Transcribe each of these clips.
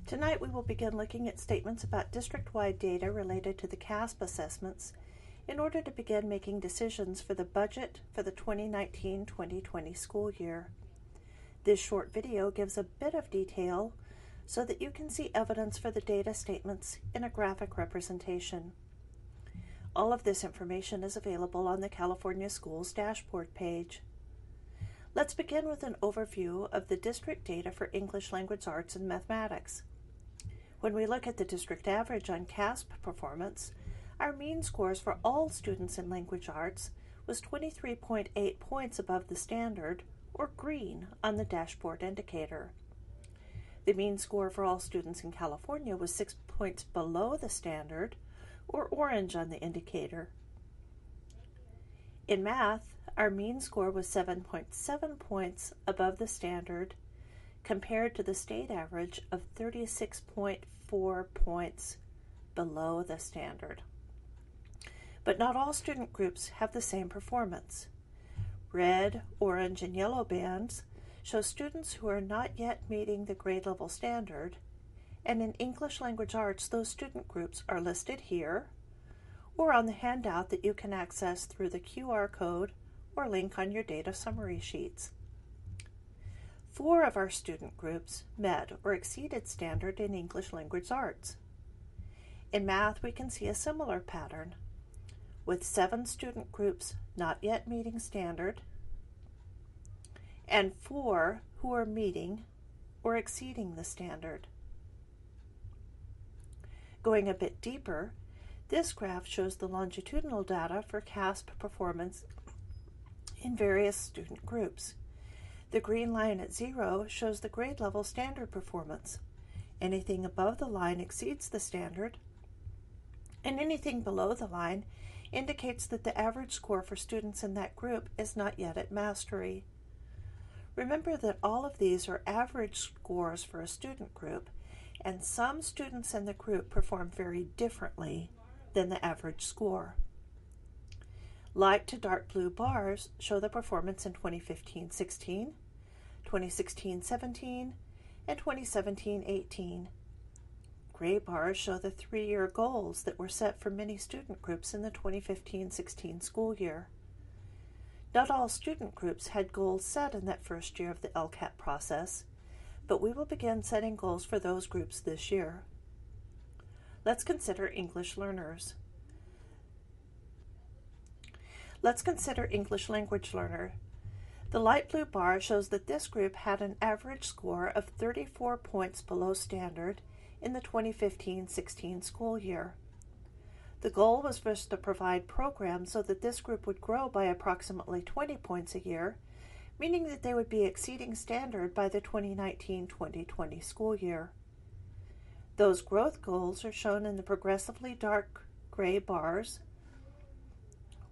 Tonight we will begin looking at statements about district-wide data related to the CASP assessments in order to begin making decisions for the budget for the 2019-2020 school year. This short video gives a bit of detail so that you can see evidence for the data statements in a graphic representation. All of this information is available on the California Schools dashboard page. Let's begin with an overview of the district data for English Language Arts and Mathematics. When we look at the district average on CASP performance, our mean scores for all students in language arts was 23.8 points above the standard, or green, on the dashboard indicator. The mean score for all students in California was 6 points below the standard, or orange on the indicator. In math, our mean score was 7.7 points above the standard, compared to the state average of 36.4 points below the standard. But not all student groups have the same performance. Red, orange, and yellow bands show students who are not yet meeting the grade level standard, and in English Language Arts, those student groups are listed here or on the handout that you can access through the QR code or link on your data summary sheets. 4 of our student groups met or exceeded standard in English Language Arts. In math, we can see a similar pattern, with 7 student groups not yet meeting standard and 4 who are meeting or exceeding the standard. Going a bit deeper, this graph shows the longitudinal data for CASP performance in various student groups. The green line at 0 shows the grade level standard performance. Anything above the line exceeds the standard, and anything below the line indicates that the average score for students in that group is not yet at mastery. Remember that all of these are average scores for a student group, and some students in the group perform very differently than the average score. Light to dark blue bars show the performance in 2015-16, 2016-17, and 2017-18. Gray bars show the 3-year goals that were set for many student groups in the 2015-16 school year. Not all student groups had goals set in that first year of the LCAP process, but we will begin setting goals for those groups this year. Let's consider English learners. Let's consider English language learner. The light blue bar shows that this group had an average score of 34 points below standard in the 2015-16 school year. The goal was for us to provide programs so that this group would grow by approximately 20 points a year, meaning that they would be exceeding standard by the 2019-2020 school year. Those growth goals are shown in the progressively dark gray bars.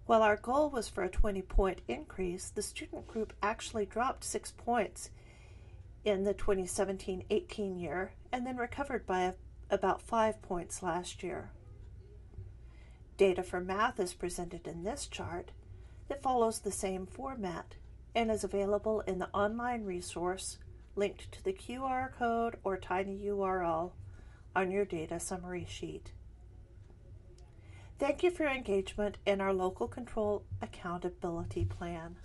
While our goal was for a 20-point increase, the student group actually dropped 6 points in the 2017-18 year and then recovered by about 5 points last year. Data for math is presented in this chart that follows the same format and is available in the online resource linked to the QR code or tiny URL on your data summary sheet. Thank you for your engagement in our local control accountability plan.